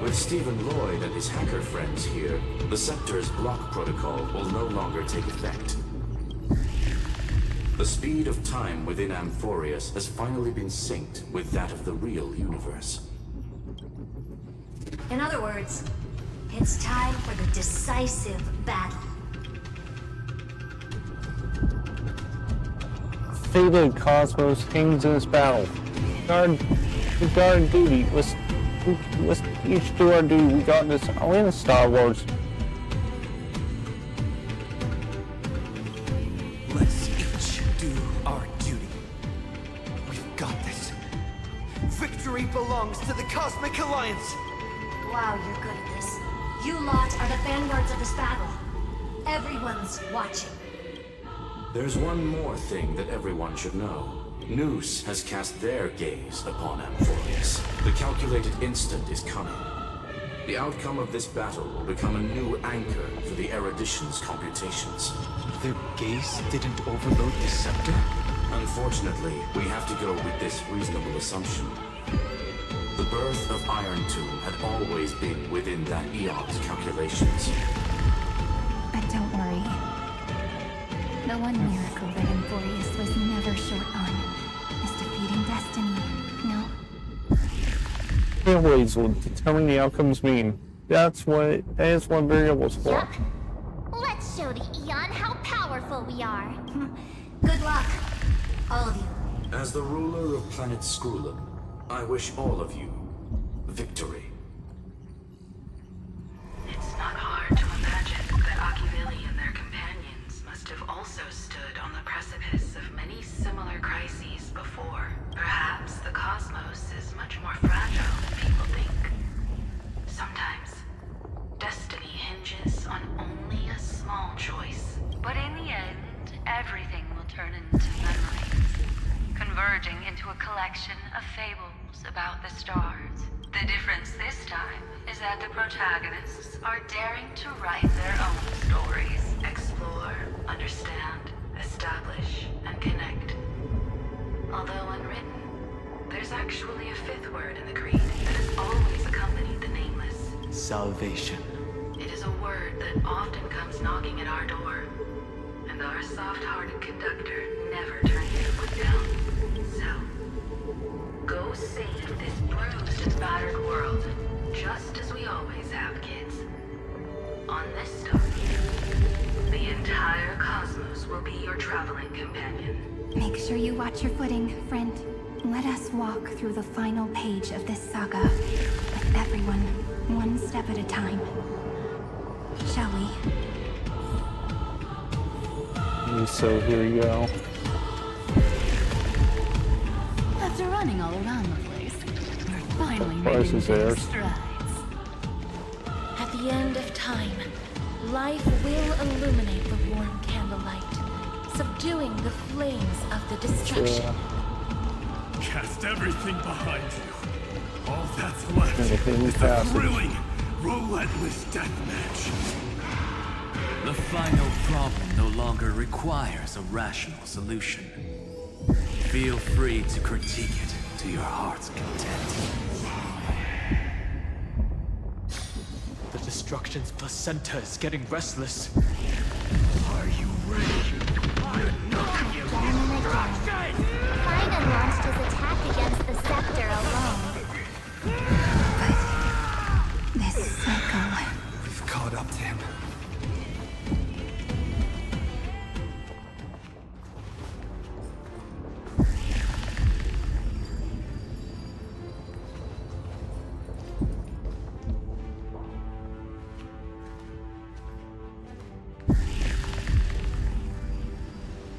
With Stephen Lloyd and his hacker friends here, the Scepter's block protocol will no longer take effect. The speed of time within Amphoreus has finally been synced with that of the real universe. In other words, it's time for the decisive battle. Fate of the cosmos hangs in this battle. We guard duty. Let's each do our duty. We got this. I'll in Star Wars. Let's each do our duty. We've got this. Victory belongs to the Cosmic Alliance. Wow, you're good at this. You lot are the vanguards of this battle. Everyone's watching. There's one more thing that everyone should know. Noose has cast their gaze upon Amphoreus. The calculated instant is coming. The outcome of this battle will become a new anchor for the erudition's computations. Their gaze didn't overload the scepter? Unfortunately, we have to go with this reasonable assumption. The birth of Iron Tomb had always been within that eon's calculations. But don't worry. The one miracle that Amphoreus was never short on is defeating destiny, no? Variables will determine the outcomes mean. That is what variables for. Yup. Let's show the Eon how powerful we are. Good luck, all of you. As the ruler of planet Skrulum, I wish all of you victory. It's not hard to imagine that Akivili and their companions must have also stood on the precipice of many similar crises before. Perhaps the cosmos is much more fragile than people think. Sometimes, destiny hinges on only a small choice. But in the end, everything will turn into memories, converging into a collection of fables about the stars. The difference this time is that the protagonists are daring to write their own stories, explore, understand, establish, and connect. Although unwritten, there's actually a fifth word in the creed that has always accompanied the nameless. Salvation. It is a word that often comes knocking at our door, and our soft-hearted conductor never turns it foot down. So, go save this bruised and battered world, just as we always have, kids. On this star, the entire cosmos will be your traveling companion. Make sure you watch your footing, friend. Let us walk through the final page of this saga, with everyone, one step at a time. Shall we? So here you go. After running all around the place, we're finally Price making is big theirs. strides. At the end of time, life will illuminate the warm candlelight, subduing the flames of the destruction. Cast everything behind you. All that's left Everything is the passes. thrilling, relentless deathmatch. The final problem no longer requires a rational solution. Feel free to critique it to your heart's content. The destruction's placenta is getting restless. Are you ready? Finan launched his attack against the scepter alone. But this cycle... We've caught up to him.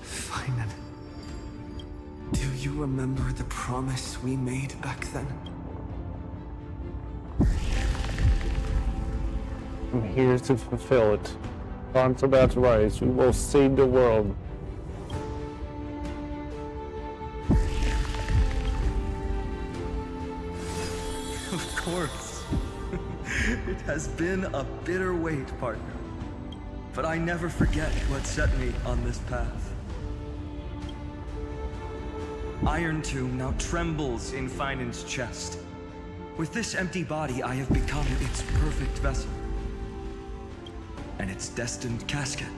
Finan. Do you remember the promise we made back then? I'm here to fulfill it. Dawn's about to rise. We will save the world. Of course. It has been a bitter wait, partner. But I never forget what set me on this path. Iron Tomb now trembles in Finan's chest. With this empty body, I have become its perfect vessel. And its destined casket.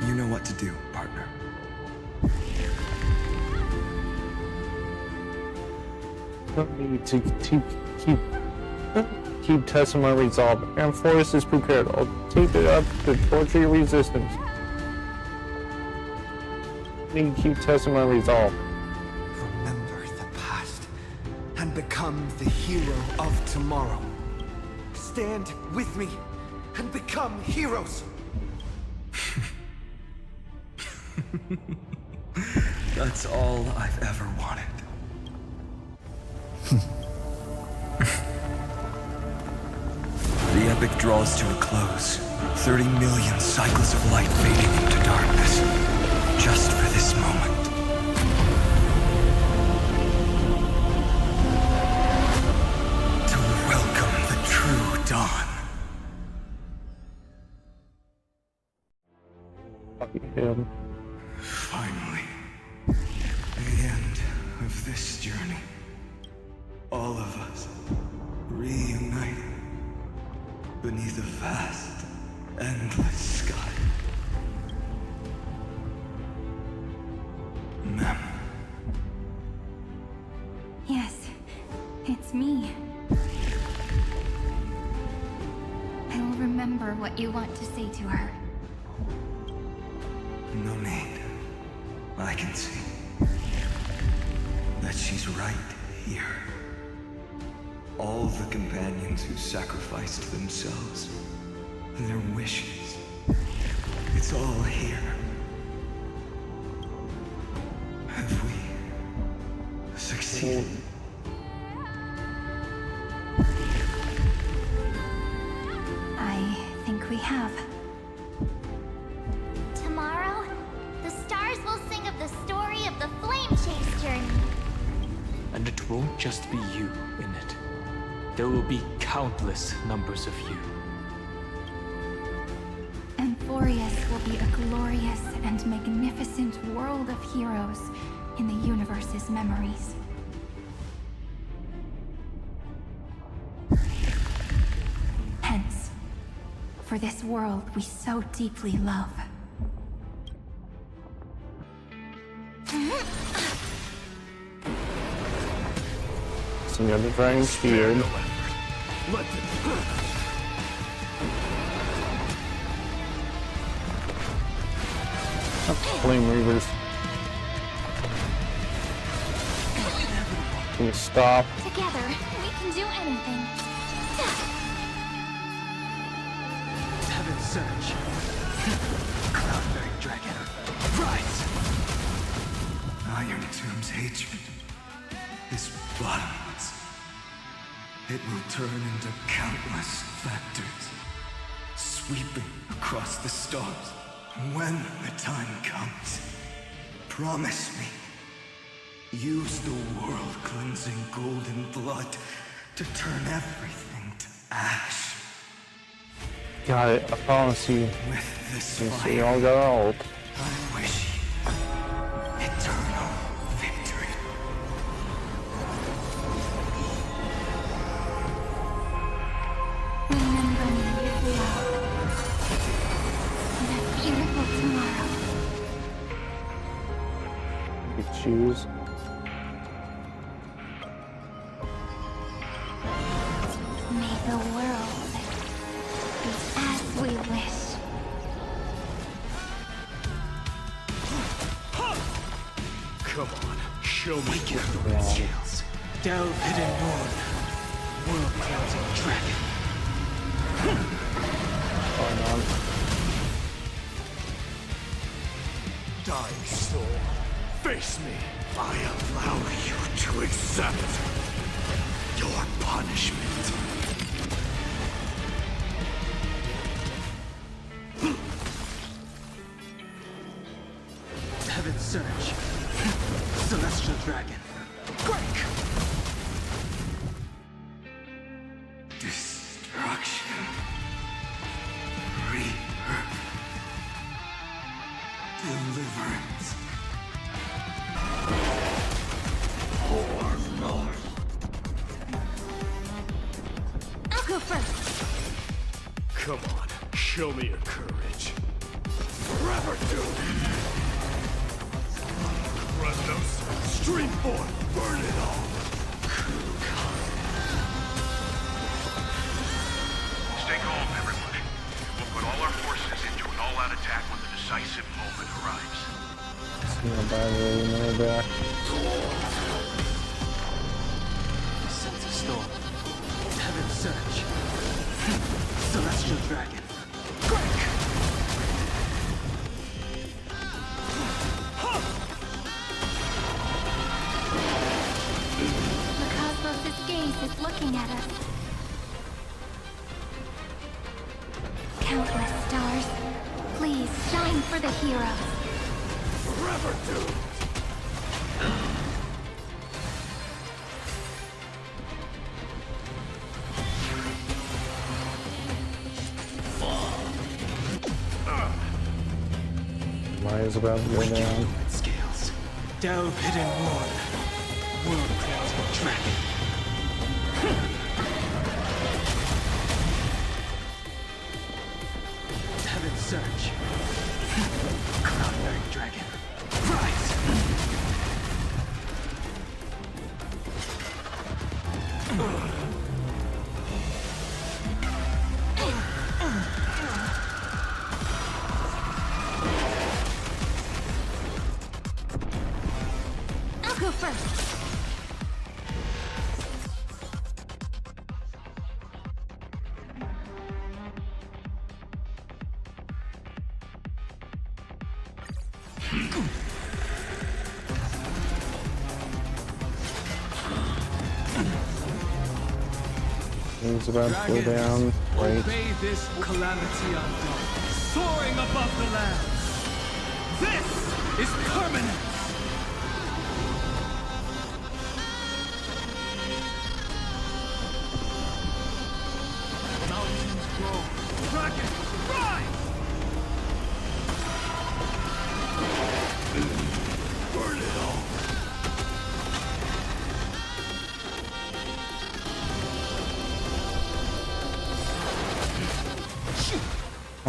You know what to do, partner. Don't need to keep testing my resolve. Amphoreus is prepared. I'll tape it up to torture your resistance. Need to keep testing my resolve. Remember the past and become the hero of tomorrow. Stand with me and become heroes. That's all I've ever wanted. epic draws to a close. 30 million cycles of light fading into darkness. Just for this moment. To welcome the true dawn. Him. Finally. The end of this journey. All of us reunited beneath a vast, endless sky. Ma'am. Yes, it's me. I will remember what you want to say to her. No need. I can see that she's right here. All the companions who sacrificed themselves, their wishes, it's all here. Have we succeeded? I think we have. Tomorrow, the stars will sing of the story of the Flame Chase journey. And it won't just be you in it. There will be countless numbers of you. Amphoreus will be a glorious and magnificent world of heroes in the universe's memories. Hence, for this world we so deeply love. Some other dragon spear. Flame Reavers. Can you stop? Together, we can do anything. Heaven surge. Cloud-bearing dragon. Rise! Iron Tomb's hatred is bottomless. It will turn into countless factors, sweeping across the stars. When the time comes, promise me, use the world-cleansing golden blood to turn everything to ash. Got it. I promise you. With this You fire, see, all got old. I wish you eternal victory. Remember me with love. That beautiful tomorrow. You choose. May the world be as we wish. Come on, show me your skills. Delve hidden north. World-cleansing dragon. Die, soul. Face me. I allow you to accept your punishment. Heaven surge. Celestial dragon. Quake! Destruction. Rebirth. Deliverance. For North. I'll go first. Come on, show me your courage. Kratos, stream forth, burn it all. Stay calm, everyone. We'll put all our forces into an all-out attack when the decisive moment arrives. I sense a storm. Heaven surge. Celestial dragon. Quake! The cosmos' gaze is looking at us. Forever doomed! Maya's about to go down. Scales. Delve hidden ward. World cleansing dragon. Heaven surge. Cloud-bearing dragon. Rise! I'll go first. He's about to go down. Right. Obey this calamity undone, soaring above the lands. This is permanence. Mountains grow, dragons rise. Burn it all.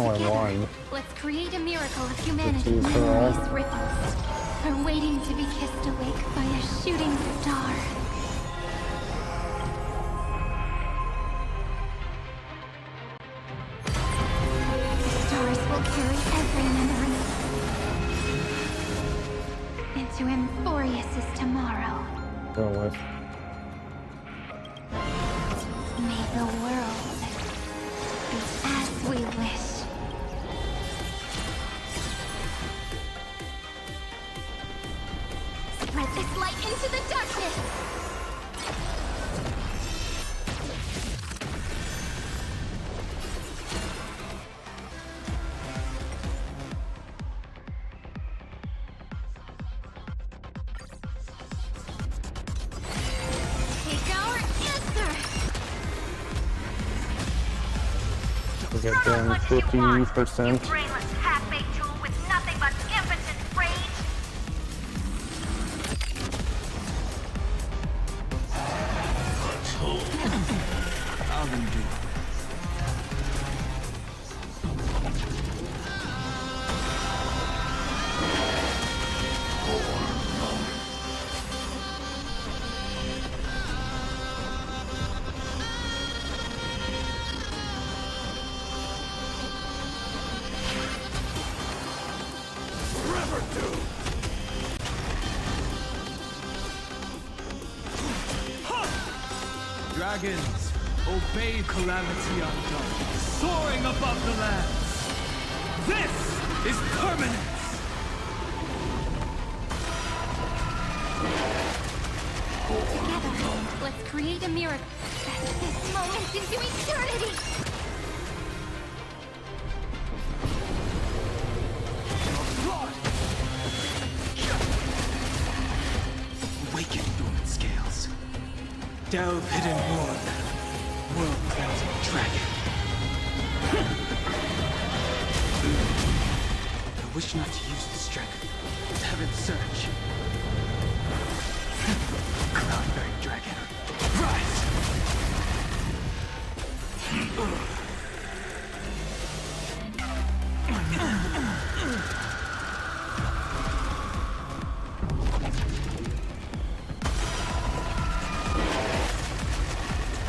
Oh, I won. Let's create a miracle of humanity. Let's use her all. These ripples are waiting to be kissed awake by a shooting star. Stars will carry every memory into Amphoreus' tomorrow. Go with. May the world be as we wish. Spread this light into the darkness! Take our answer! We get down 50%. Brainless half-baked tool with nothing but impotent rage. I'll undo. Forever doomed! Dragons, obey calamity undone, soaring above the lands. This is permanence. Together, let's create a miracle. This moment into eternity! Awaken dormant scales. Delve hidden ward. World cleansing dragon. I wish not to use the strength. Heaven surge. Cloud-bearing dragon. Rise!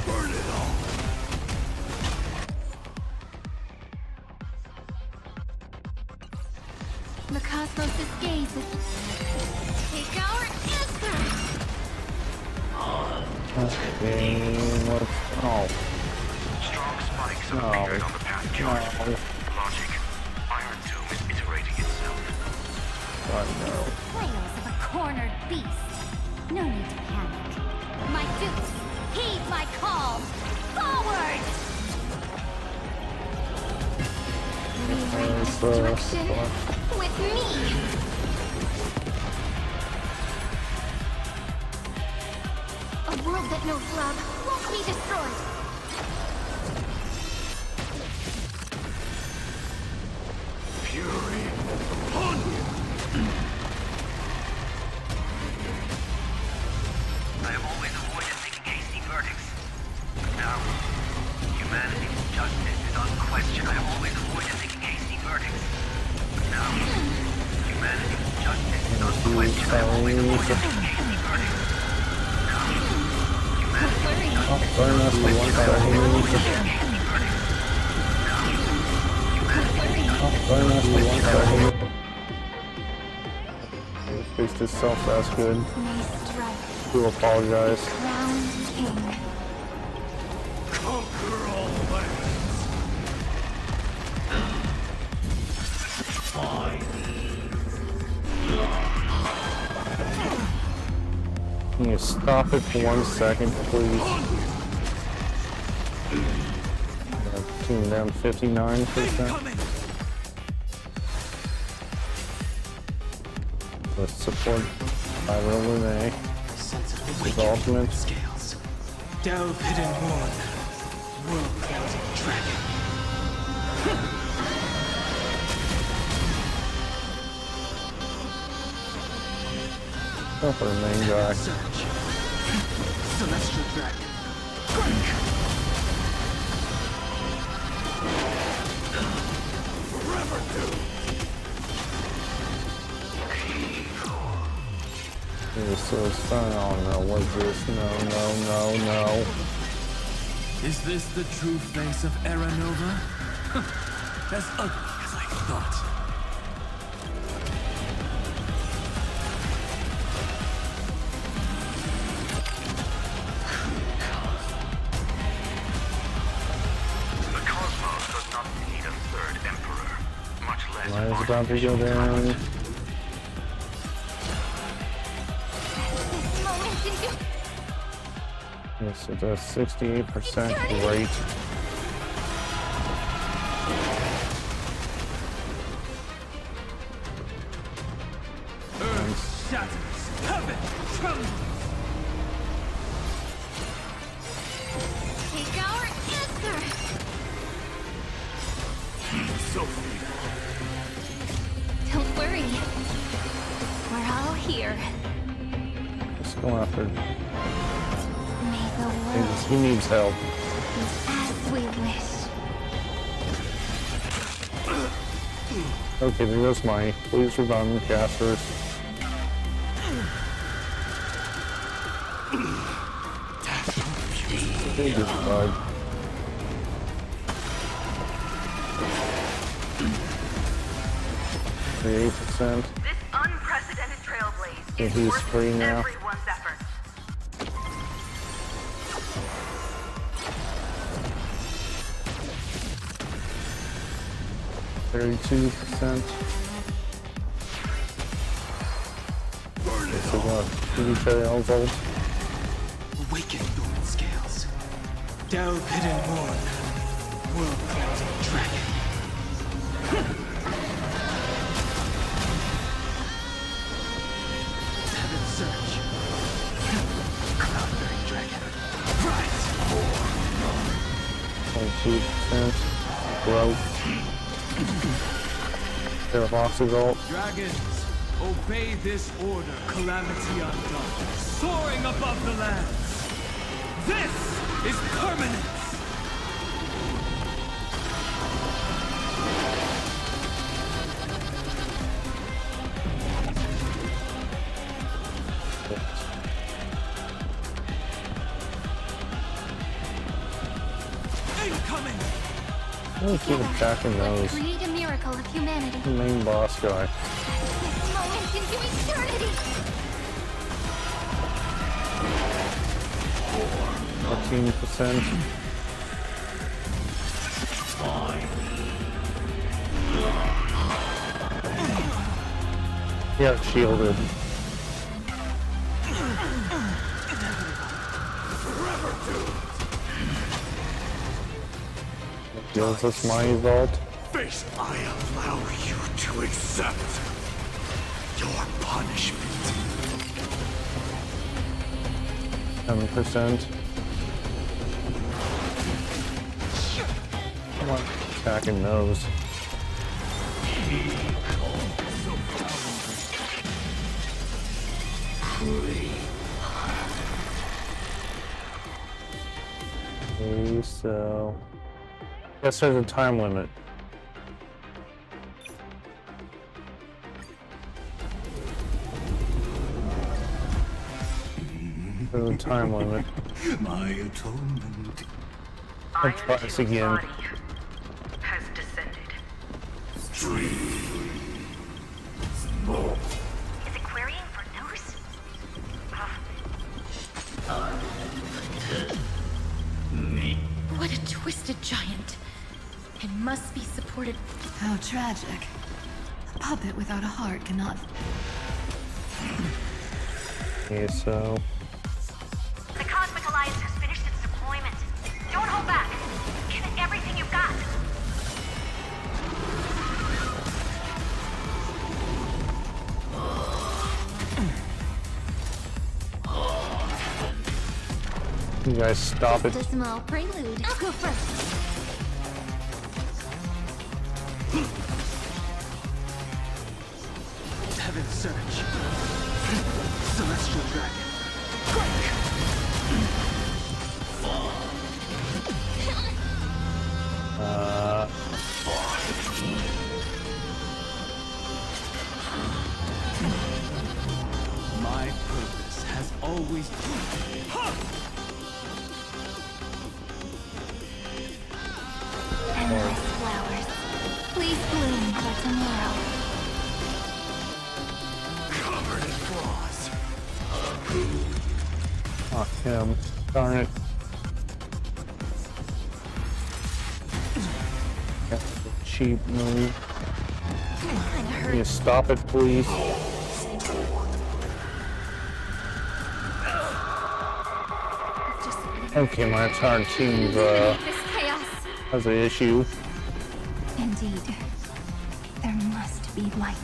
Burn it all! The cosmos' gaze is... Take our answer! Okay, let's... Oh. Strong spikes have appeared on the path towards logic. Iron Tomb is iterating itself. Flails of a cornered beast. No need to panic. My dupes, heed my call! Forward! Rewrite destruction with me! world that knows love won't be destroyed. Fury upon you! I have always avoided making hasty verdicts. Now, humanity's justice is unquestioned. I have always avoided making hasty verdicts. Now, humanity's justice is unquestioned. I have always avoided making hasty verdicts. Now, humanity's Fixed itself, that's good. Do apologize. Conquer all lands! Can you stop it for 1 second, please? Tune down 59%. Let's support Pyro Lune. His ultimate. Scales. Delve hidden moon. World-clouding dragon. Go for the main guy. Celestial dragon. Forever doomed! So it's fun. Oh no, what's this? No. Is this the true face of Aranova? As ugly as I thought. The cosmos does not need a third emperor, much less Line's about to go down. Yes, it does 68% rate. Earth shatters, heaven trembles. Take our answer! So feeble. Don't worry. We're all here. Let's go after. May the world He needs help. be as we wish. Okay, there goes money. Please revive the casters. They just died. %. This unprecedented trailblaze So is he's worth free now. everyone's effort. %. So what? TVKL's ult. Awaken dormant scales. Delve hidden moon. World-clouding dragon. Heaven surge. Cloud-bearing dragon. Rise! 22%. Growth. Parabox's ult. Dragons, obey this order, calamity undone. Soaring above the lands. This is permanence! Incoming! Oh, keep attacking those. Create a miracle of humanity. The main boss guy. This moment into eternity! 14%. Yeah, shielded. Gives us my ult. Face, I allow you to accept your punishment. 10%. Come on, attacking those. Okay, so guess there's a time limit. There's a time limit. My atonement. Let's try this again. Has descended. Is it querying for news? What a twisted giant. It must be supported. How tragic. A puppet without a heart cannot... Okay, so The Cosmic Alliance has finished its deployment. Don't hold back. Give it everything you've got. you guys stop it. A small prelude. I'll go first. Heaven Surge. Celestial Dragon. My purpose has always been... Endless flowers. Please bloom for tomorrow. Covered in flaws. Oh, him. Darn it. That's a cheap move. Can you stop it, please? Okay, my entire team This chaos. has an issue. Indeed. There must be light.